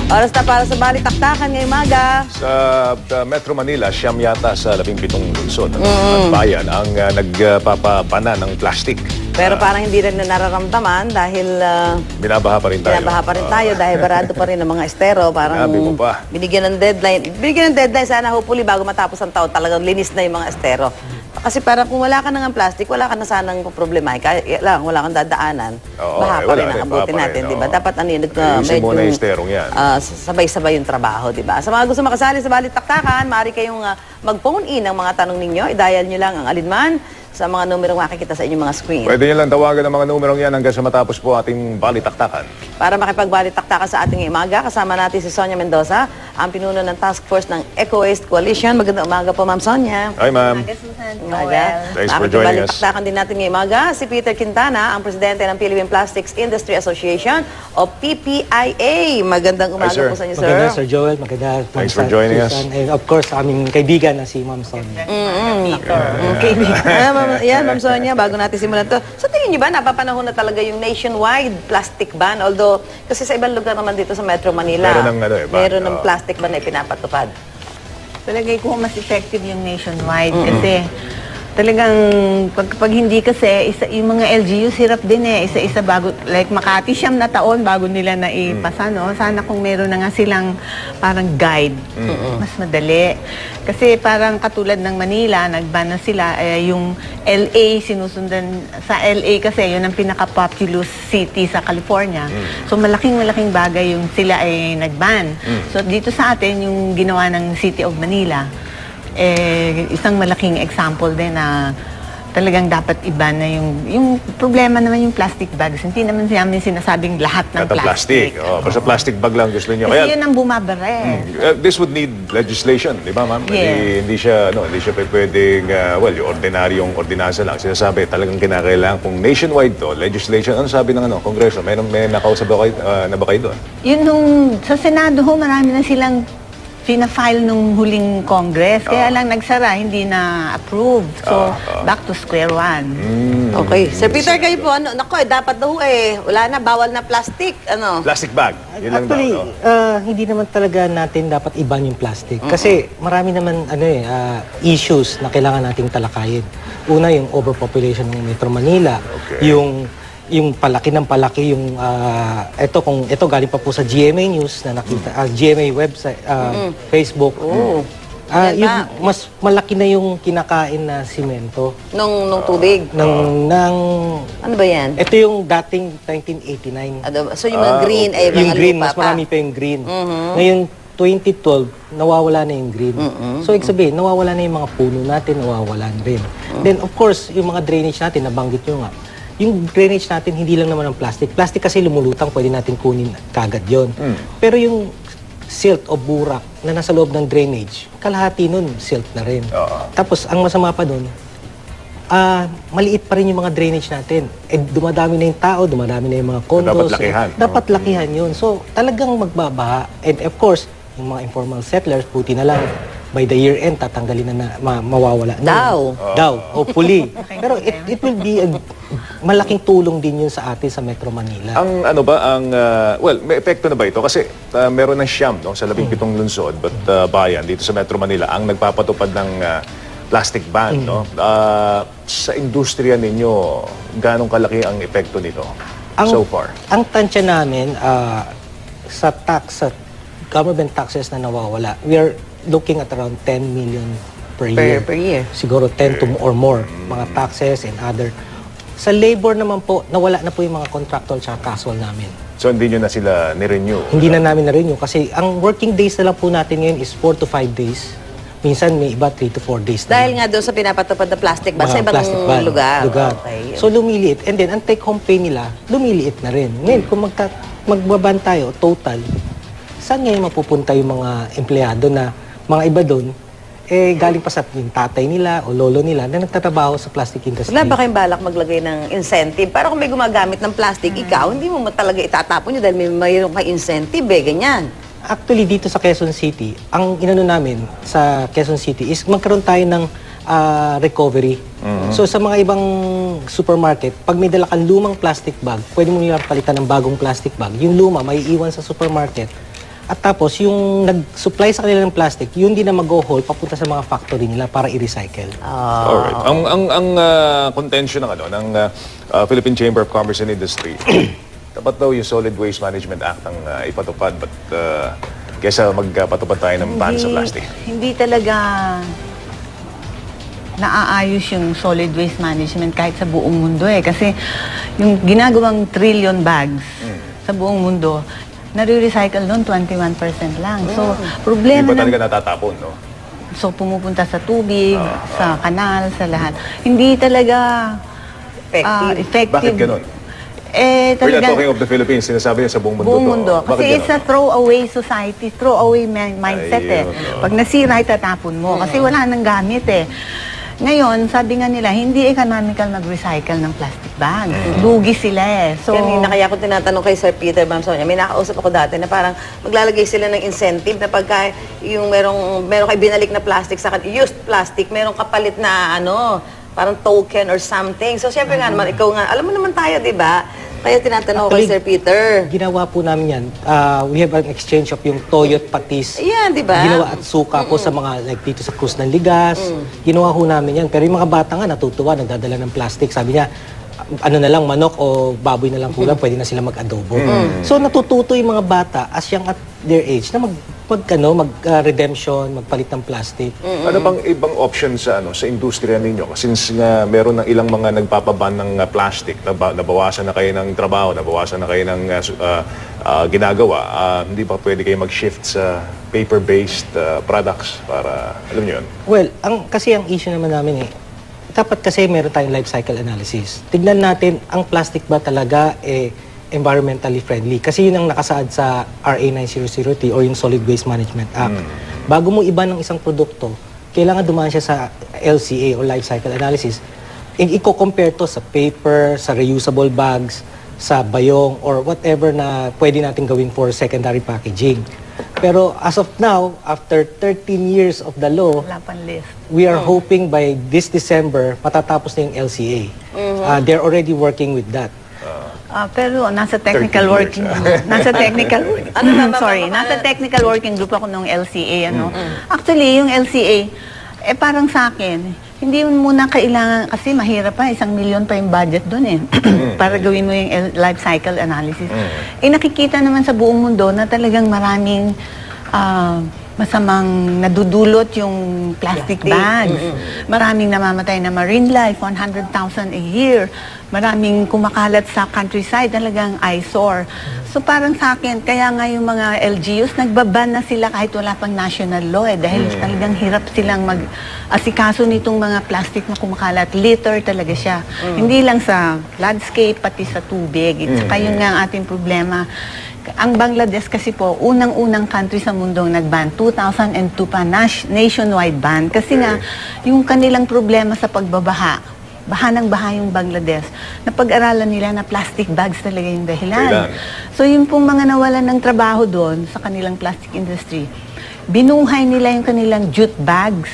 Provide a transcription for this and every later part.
Oras na para sa balitaktakan ngayong maga. Sa Metro Manila, siyam yata sa 17 lungsod at bayan ang nagpapabana ng plastic. Pero parang hindi rin na nararamdaman dahil Binabaha pa rin tayo. binabaha pa rin tayo dahil barado pa rin ang mga estero. Parang Sinabi mo pa. binigyan ng deadline. Binigyan ng deadline, sana hopefully bago matapos ang taon talagang linis na yung mga estero. Kasi parang kung wala ka nang plastic, wala ka na sanang problema. Kaya lang, wala kang dadaanan. Oo, Baha pa wala rin rin, ang abutin baha pa natin, rin, di ba? oo. Dapat ano yun, Ayusin muna yung esterong yan. sabay-sabay yung trabaho, di ba? Sa mga gusto makasali sa balitaktakan, maaari kayong mag-phone in ang mga tanong ninyo. I-dial nyo lang ang alinman sa mga numerong makikita sa inyong mga screen. Pwede nyo lang tawagan ang mga numerong yan hanggang sa matapos po ating balitaktakan. Para makipagbalitaktakan sa ating umaga, kasama natin si Sonia Mendoza, ang pinuno ng Task Force ng Eco Waste Coalition. Magandang umaga po, Ma'am Sonia. Hi, ma'am. Umaga. Thanks for joining us. Makikibalitaktakan din natin ngayong umaga si Peter Quintana, ang presidente ng Philippine Plastics Industry Association o PPIA. Magandang umaga sir. po sa inyo, sir. Maganda, Sir Joel. Maganda. Thanks for joining us. And of course, aming kaibigan na si Ma'am Sonia. Ma'am Sonia, bago natin simulan to. Sa tingin niyo ba, napapanahon na talaga yung nationwide plastic ban? Although, kasi sa ibang lugar naman dito sa Metro Manila, Meron ng ban. meron ng plastic ban na ipinapatupad. Palagay ko mas effective yung nationwide kasi talagang pag hindi kasi yung mga LGUs hirap din isa-isa bago, like Makati, 9 na taon bago nila na ipasa, no? Sana kung meron na nga silang parang guide, mas madali. Kasi parang katulad ng Manila, nagban na sila, yung LA sinusundan, sa LA kasi yun ang pinaka-populous city sa California. So malaking bagay yung sila ay nagban. So dito sa atin, yung ginawa ng City of Manila, isang malaking example din na talagang dapat iba na yung problema naman yung plastic bags. Hindi naman namin sinasabing lahat ng plastic. Oh, basta plastic bag lang gusto niyo. Kasi yun ang bumabara. This would need legislation, di ba, ma'am? Yes. Hindi siya pwedeng, yung ordinaryong ordinansa lang. Sinasabi, talagang kinakailangan kung nationwide to, legislation. Ano sabi ng Kongreso? May nakausap na ba kayo doon? Yun sa Senado ho, marami na silang pina-file nung huling Congress. Kaya lang nagsara, hindi na approved. So, back to square one. Okay. Sir Peter, kayo po, dapat daw wala na, bawal na plastic, Plastic bag. Yun lang Actually, daw, no? hindi naman talaga natin dapat iban yung plastic. Kasi marami naman issues na kailangan nating talakayin. Una, yung overpopulation ng Metro Manila. Okay. Yung palaki ng palaki yung ito galing pa po sa GMA News na nakita GMA website Facebook. Yung mas malaki na yung kinakain na simento Nung tubig. ng Ano ba yan? ito yung dating 1989. So yung mga green ay mga Yung green, lupa mas pa. marami pa yung green. Ngayon 2012, nawawala na yung green. So, ibig sabihin, nawawala na yung mga puno natin, nawawala na rin. Then, of course, yung mga drainage natin, nabanggit nyo nga, yung drainage natin, hindi lang naman ang plastic. Plastic kasi lumulutang, pwede natin kunin kagad yon. Pero yung silt o burak na nasa loob ng drainage, kalahati nun, silt na rin. Tapos, ang masama pa dun, maliit pa rin yung mga drainage natin. Dumadami na yung tao, dumadami na yung mga condos. Dapat lakihan. Dapat lakihan yun. So, talagang magbabaha. And of course, yung mga informal settlers, puti na lang, by the year end, tatanggalin na mawawala na. Daw, hopefully. Pero it will be a malaking tulong din yun sa atin sa Metro Manila. May epekto na ba ito? Kasi meron ng siyam sa 17 lungsod, but bayan dito sa Metro Manila ang nagpapatupad ng plastic ban, no? Sa industriya ninyo, ganong kalaki ang epekto nito so far? Ang tansya namin sa government taxes na nawawala, we are looking at around 10 million per year. Per year. Siguro 10 to or more, mga taxes and other. Sa labor naman po, nawala na po yung mga contractual at casual namin. So hindi nyo na sila ni-renew? Hindi na namin na-renew kasi ang working days na lang po natin ngayon is 4 to 5 days. Minsan may iba 3 to 4 days na. Dahil nga doon sa pinapatupad na plastic ban sa Mga ibang plastic ban, lugar. lugar. Okay. So lumiliit. And then, ang take-home pay nila, lumiliit na rin. Ngayon, kung magbaban tayo, total, saan ngayon mapupunta yung mga empleyado na mga iba doon, galing pa sa yung tatay nila o lolo nila na nagtatrabaho sa plastic industry. Wala ba kayong balak maglagay ng incentive? Para kung may gumagamit ng plastic, ikaw, hindi mo talaga itatapon nyo dahil may mayroon kang incentive, ganyan. Actually, dito sa Quezon City, ang inano namin sa Quezon City is magkaroon tayo ng recovery. So sa mga ibang supermarket, pag may dala kang lumang plastic bag, pwede mo nilang palitan ng bagong plastic bag. Yung luma, may iwan sa supermarket. At tapos, yung nag-supply sa kanila ng plastic, yun din na mag-go-haul papunta sa mga factory nila para i-recycle. Alright. Ang contention ng Philippine Chamber of Commerce and Industry, dapat daw yung Solid Waste Management Act ang ipatupad, but kesa magpatupad tayo ng ban sa plastic. Hindi talaga naaayos yung solid waste management kahit sa buong mundo eh. Kasi yung ginagawang trillion bags sa buong mundo, nare-recycle doon 21% lang. So, Hindi problema ba talaga natatapon, no? So, pumupunta sa tubig, sa kanal, sa lahat. Hindi talaga effective. Bakit ganun? Eh, We're not talaga, talking of the Philippines, sinasabi niya sa buong mundo. buong mundo. Bakit Kasi ganun? it's a throwaway society, throwaway mindset Ayun, Pag nasira, itatapon mo. Kasi wala nang gamit eh. Ngayon, sabi nga nila, hindi economical mag-recycle ng plastic bags. Lugi sila eh. So, Kanina kaya ako tinatanong kay Sir Peter Bamson, may nakausap ako dati na parang maglalagay sila ng incentive na pagka yung meron kayo binalik na plastic sa used plastic, merong kapalit na parang token or something. So, syempre nga naman, ikaw nga, alam mo naman tayo, di ba? Kaya tinatanong ko kay Sir Peter. Ginawa po namin yan. We have an exchange of yung toyot patis. Ayan, di ba? Ginawa at suka po sa mga, like dito sa Cruz ng Ligas. Ginawa ho namin yan. Pero yung mga bata nga natutuwa, nagdadala ng plastic. Sabi niya, ano na lang, manok o baboy na lang po lang, pwede na sila mag-adobo. So natututo yung mga bata as young at their age na mag-redemption, magpalit ng plastic. Ano bang ibang option sa industriya ninyo? Since nga meron ng ilang mga nagpapaban ng plastic, nabawasan na kayo ng trabaho, nabawasan na kayo ng ginagawa, hindi ba pwede kayo mag-shift sa paper-based products para, alam niyo yun? Well, kasi ang issue naman namin dapat kasi meron tayong life cycle analysis. Tignan natin, ang plastic ba talaga environmentally friendly? Kasi yun ang nakasaad sa RA 9003 or yung Solid Waste Management Act. Bago mo iba ng isang produkto, kailangan dumaan siya sa LCA or life cycle analysis. I-compare to sa paper, sa reusable bags, sa bayong, or whatever na pwede natin gawin for secondary packaging. Pero as of now, after 13 years of the law, wala pang list. we are hoping by this December, matatapos na yung LCA. They're already working with that. Pero nasa technical 30 years, working nasa technical nasa technical working group ako nung LCA Actually, yung LCA parang sa akin, hindi mo muna kailangan kasi mahirap pa, 1 million pa yung budget doon para gawin mo yung life cycle analysis. Nakikita naman sa buong mundo na talagang maraming masamang nadudulot yung plastic bags. Maraming namamatay na marine life, 100,000 a year. Maraming kumakalat sa countryside, talagang eyesore. So parang sa akin, kaya nga yung mga LGUs, nagbaban na sila kahit wala pang national law dahil talagang hirap silang mag-asikaso nitong mga plastic na kumakalat. Litter talaga siya. Hindi lang sa landscape, pati sa tubig. At saka yun nga ang ating problema. Ang Bangladesh kasi po, unang-unang country sa mundong nag-ban. 2002 pa, nationwide ban. Kasi nga, yung kanilang problema sa pagbabaha, baha ng baha yung Bangladesh, napag-aralan nila na plastic bags talaga yung dahilan. So yung pong mga nawalan ng trabaho doon sa kanilang plastic industry, binuhay nila yung kanilang jute bags.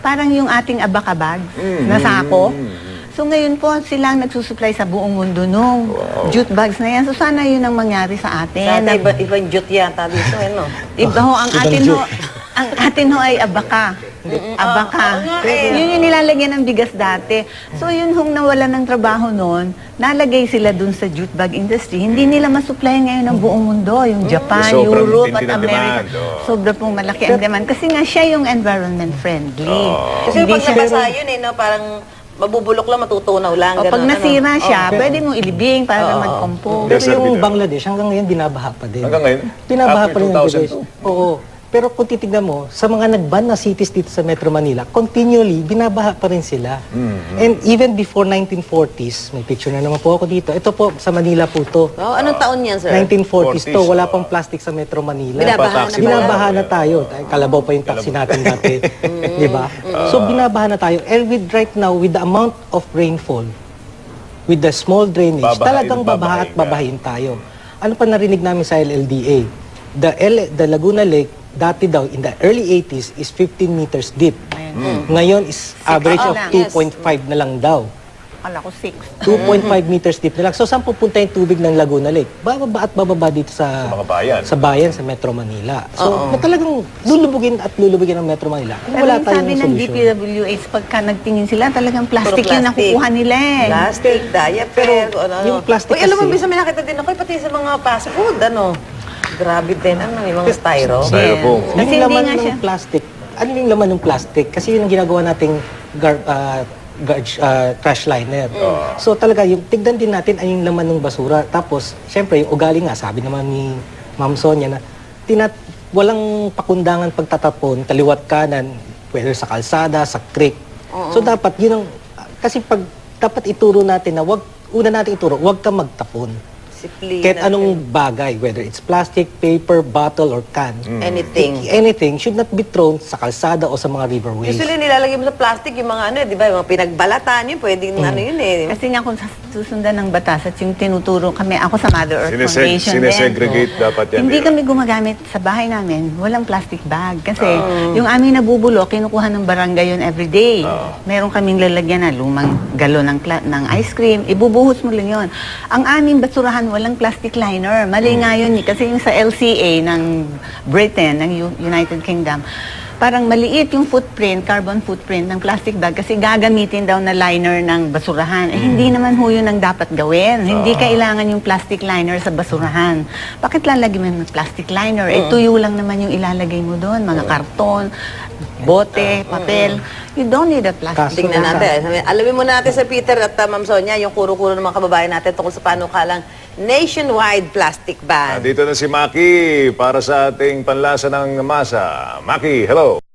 Parang yung ating abaka bags na sako. So ngayon po, sila ang nagsusupply sa buong mundo nung jute bags na yan. So sana yun ang mangyari sa atin. Sana ibang jute yata dito, Iba ho, ang atin ho ay abaka. Abaka. Yun yung nilalagyan ng bigas dati. So yun hong nawalan ng trabaho noon, nalagay sila dun sa jute bag industry. Hindi nila masupply ngayon ng buong mundo. Yung Japan, Sobrang Europe at tindi ng America. demand, Sobra pong malaki ang demand. Kasi nga siya yung environment friendly. Kasi Hindi pag siya- nabasa yun parang mabubulok lang, matutunaw lang. O, pag ganun, nasira siya, pwede mong ilibing para mag-compose. Yes, Pero sir, yung Peter. Bangladesh, hanggang ngayon binabaha pa din. Hanggang ngayon? Binabaha After pa rin ang 2002? Bangladesh. Oo. Pero kung titignan mo, sa mga nag-ban na cities dito sa Metro Manila, continually, binabaha pa rin sila. And even before 1940s, may picture na naman po ako dito. Ito po, sa Manila po to. Oh, anong taon yan, sir? 1940s to, 40s, wala pang plastic sa Metro Manila. Binabaha na Binabaha na tayo. Kalabaw pa yung taxi natin dati. Di ba? So, binabaha na tayo. And right now, with the amount of rainfall, with the small drainage, talagang babaha at babahin tayo. Ano pa narinig namin sa LLDA? The Laguna Lake, dati daw, in the early 80s, is 15 meters deep. Ngayon is average of lang. 2.5 na lang daw. Akala ko 6. 2.5 meters deep na lang. So, saan pupunta yung tubig ng Laguna Lake? Bababa at bababa dito sa Sa mga bayan. Sa bayan, sa Metro Manila. So, na talagang lulubugin at lulubugin ng Metro Manila. Kung Pero wala yung sabi tayong ng solusyon. DPWH, pagka nagtingin sila, talagang plastic, Puro yung nakukuha nila eh. Plastic, diaper, kung ano. yung plastic Uy, alam mo, kasi- bisa may nakita din ako, pati sa mga fast food, ano. Grabe din, ano, yung mga styro. Styrofoam. Yes. Yung Kasi hindi laman nga ng siya. plastic, ano yung laman ng plastic? Kasi yun ang ginagawa nating trash liner. So talaga, yung tignan din natin ay yung laman ng basura. Tapos, syempre, yung ugali nga, sabi naman ni Ma'am Sonia na walang pakundangan pagtatapon, kaliwat kanan, whether sa kalsada, sa creek. So dapat, yun ang, kasi dapat ituro natin na una natin ituro, huwag ka magtapon. Discipline. Kahit anong bagay, whether it's plastic, paper, bottle, or can. Anything. Anything should not be thrown sa kalsada o sa mga riverways. Usually nilalagay mo sa plastic yung mga ano, di ba? Yung mga pinagbalatan yun, pwedeng ano yun eh. Kasi nga kung susundan ng batas at yung tinuturo kami, ako sa Mother Earth Foundation din. Sinesegregate dapat yan. Hindi di ba? kami gumagamit sa bahay namin, walang plastic bag. Kasi yung aming nabubulok, kinukuha ng barangay yun everyday. Meron kaming lalagyan na lumang galon ng ice cream, ibubuhos mo lang yun. Ang aming basurahan, walang plastic liner. Mali nga yun eh, kasi yung sa LCA ng Britain, ng United Kingdom, parang maliit yung footprint, carbon footprint ng plastic bag kasi gagamitin daw na liner ng basurahan. Eh, hindi naman ho yun ang dapat gawin. Hindi kailangan yung plastic liner sa basurahan. Bakit lalagay mo yung plastic liner? Eh, tuyo lang naman yung ilalagay mo doon. Mga karton, bote, papel. You don't need a plastic. Tingnan natin. Alamin muna natin sa Peter at Ma'am Sonia, yung kuro-kuro ng mga kababayan natin tungkol sa panukalang nationwide plastic ban. Dito na si Maki para sa ating panlasa ng masa. Maki, hello.